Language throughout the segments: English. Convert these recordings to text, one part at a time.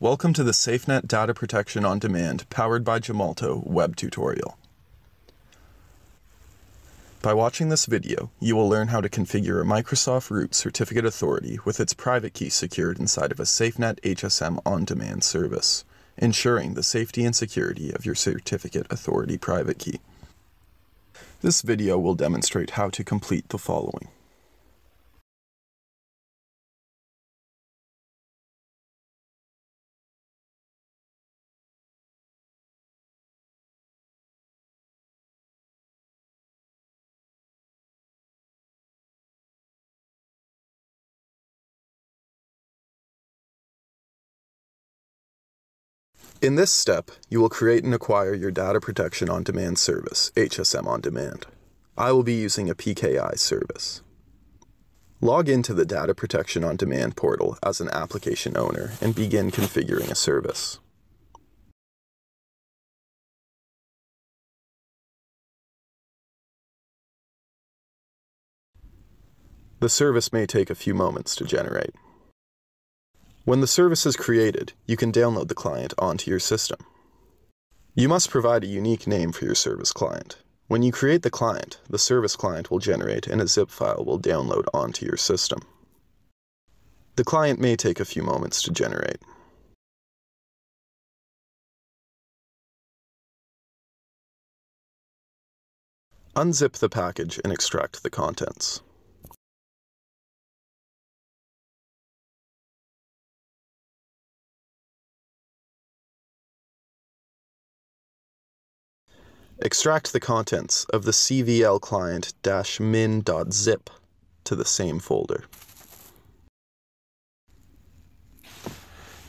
Welcome to the SafeNet Data Protection on Demand, powered by Gemalto web tutorial. By watching this video, you will learn how to configure a Microsoft root certificate authority with its private key secured inside of a SafeNet HSM On Demand service, ensuring the safety and security of your certificate authority private key. This video will demonstrate how to complete the following. In this step, you will create and acquire your Data Protection On Demand service, HSM On Demand. I will be using a PKI service. Log into the Data Protection On Demand portal as an application owner and begin configuring a service. The service may take a few moments to generate. When the service is created, you can download the client onto your system. You must provide a unique name for your service client. When you create the client, the service client will generate and a zip file will download onto your system. The client may take a few moments to generate. Unzip the package and extract the contents. Extract the contents of the cvl client-min.zip to the same folder.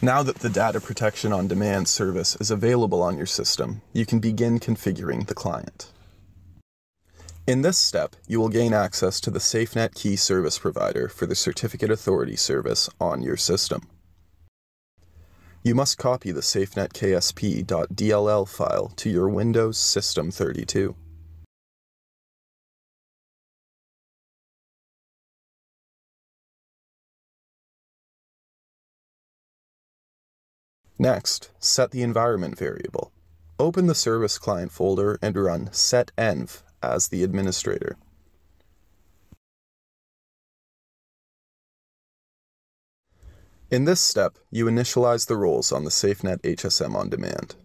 Now that the Data Protection On Demand service is available on your system, you can begin configuring the client. In this step, you will gain access to the SafeNet key service provider for the Certificate Authority service on your system. You must copy the SafeNet ksp.dll file to your Windows System 32. Next, set the environment variable. Open the service client folder and run setenv as the administrator. In this step, you initialize the roles on the SafeNet HSM On Demand.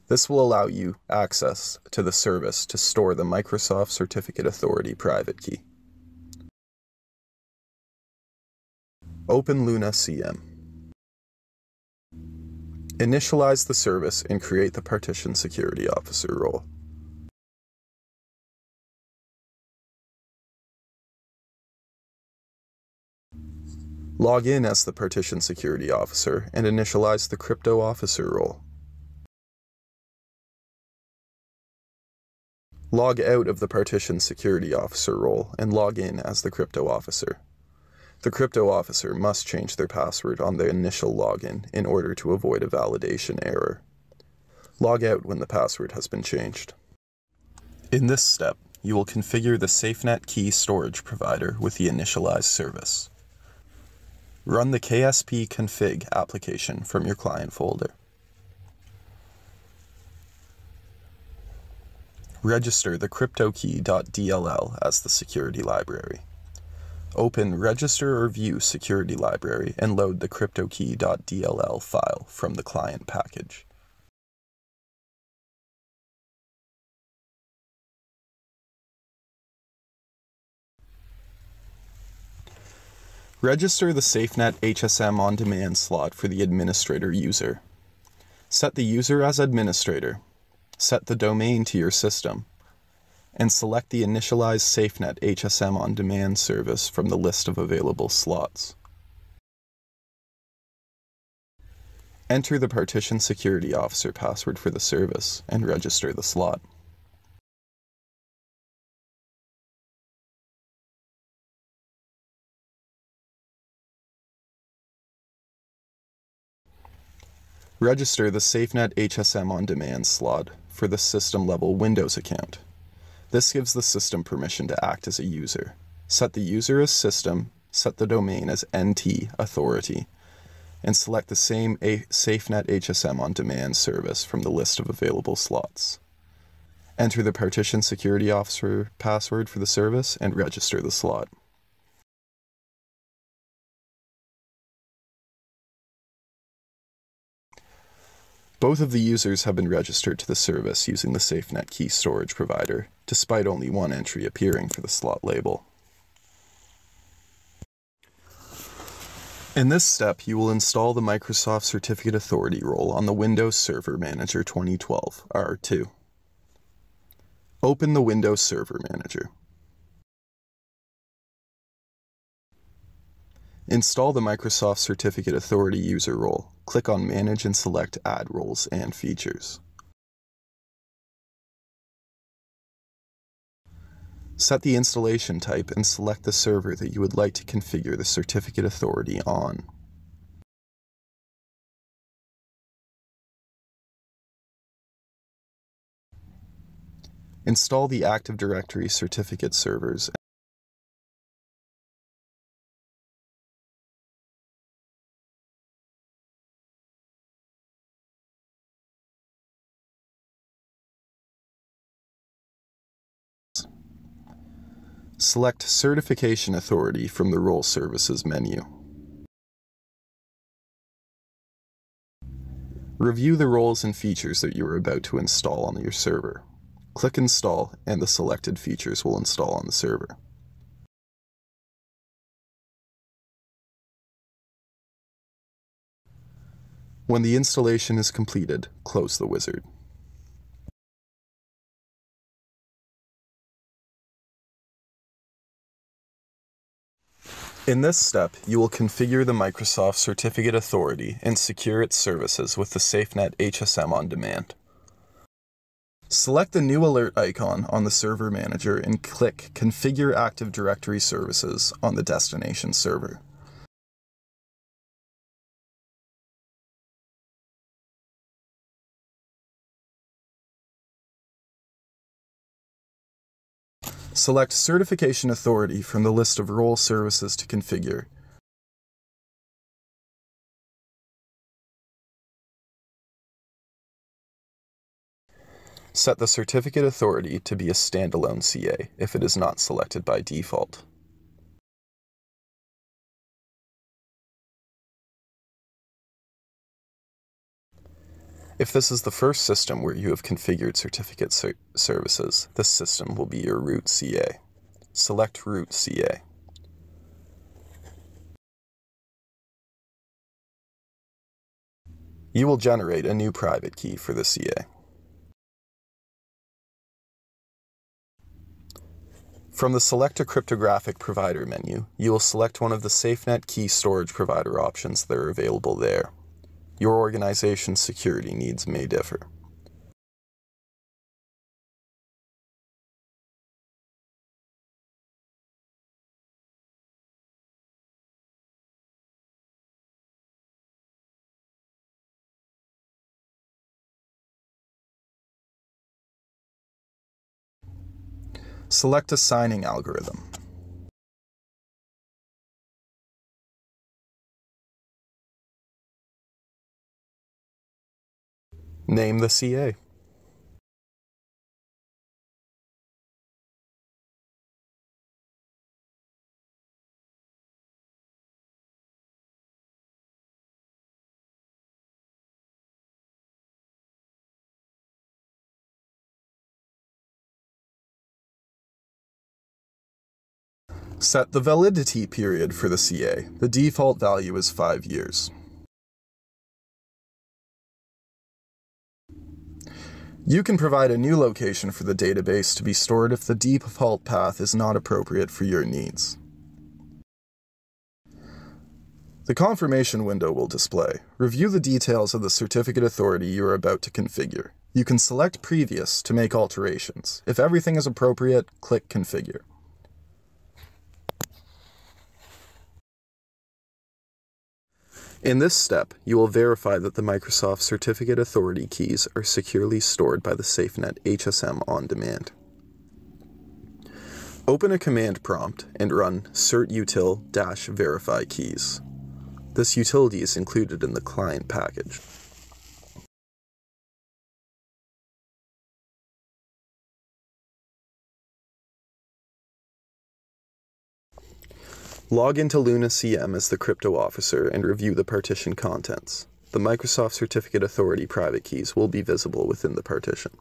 This will allow you access to the service to store the Microsoft Certificate Authority private key. Open Luna CM. Initialize the service and create the Partition Security Officer role. Log in as the Partition Security Officer and initialize the Crypto Officer role. Log out of the Partition Security Officer role and log in as the Crypto Officer. The Crypto Officer must change their password on the initial login in order to avoid a validation error. Log out when the password has been changed. In this step, you will configure the SafeNet key storage provider with the initialized service. Run the ksp config application from your client folder. Register the cryptokey.dll as the security library. Open Register or View Security Library and load the cryptokey.dll file from the client package. Register the SafeNet HSM On Demand slot for the administrator user. Set the user as administrator, set the domain to your system, and select the initialized SafeNet HSM On Demand service from the list of available slots. Enter the Partition Security Officer password for the service and register the slot. Register the SafeNet HSM On Demand slot for the system-level Windows account. This gives the system permission to act as a user. Set the user as system, set the domain as NT authority, and select the same SafeNet HSM On Demand service from the list of available slots. Enter the Partition Security Officer password for the service and register the slot. Both of the users have been registered to the service using the SafeNet key storage provider, despite only one entry appearing for the slot label. In this step, you will install the Microsoft Certificate Authority role on the Windows Server Manager 2012, R2. Open the Windows Server Manager. Install the Microsoft Certificate Authority user role. Click on Manage and select Add Roles and Features. Set the installation type and select the server that you would like to configure the Certificate Authority on. Install the Active Directory certificate servers. Select Certification Authority from the Role Services menu. Review the roles and features that you are about to install on your server. Click Install, and the selected features will install on the server. When the installation is completed, close the wizard. In this step, you will configure the Microsoft Certificate Authority and secure its services with the SafeNet HSM On Demand. Select the new alert icon on the Server Manager and click Configure Active Directory Services on the destination server. Select Certification Authority from the list of role services to configure. Set the Certificate Authority to be a standalone CA if it is not selected by default. If this is the first system where you have configured certificate services, this system will be your root CA. Select Root CA. You will generate a new private key for the CA. From the Select a Cryptographic Provider menu, you will select one of the SafeNet key storage provider options that are available there. Your organization's security needs may differ. Select a signing algorithm. Name the CA. Set the validity period for the CA. The default value is 5 years. You can provide a new location for the database to be stored if the default path is not appropriate for your needs. The confirmation window will display. Review the details of the certificate authority you are about to configure. You can select Previous to make alterations. If everything is appropriate, click Configure. In this step, you will verify that the Microsoft Certificate Authority keys are securely stored by the SafeNet HSM On Demand. Open a command prompt and run certutil-verify keys. This utility is included in the client package. Log into Luna CM as the crypto officer and review the partition contents. The Microsoft Certificate Authority private keys will be visible within the partition.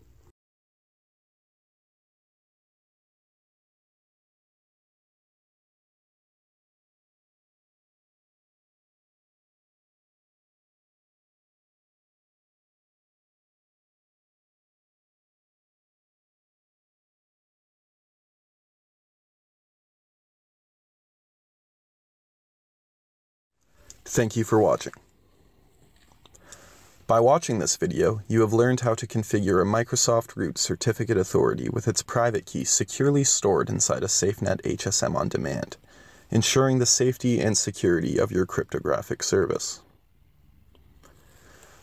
Thank you for watching. By watching this video, you have learned how to configure a Microsoft Root Certificate Authority with its private key securely stored inside a SafeNet HSM On Demand, ensuring the safety and security of your cryptographic service.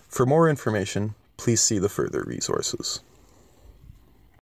For more information, please see the further resources.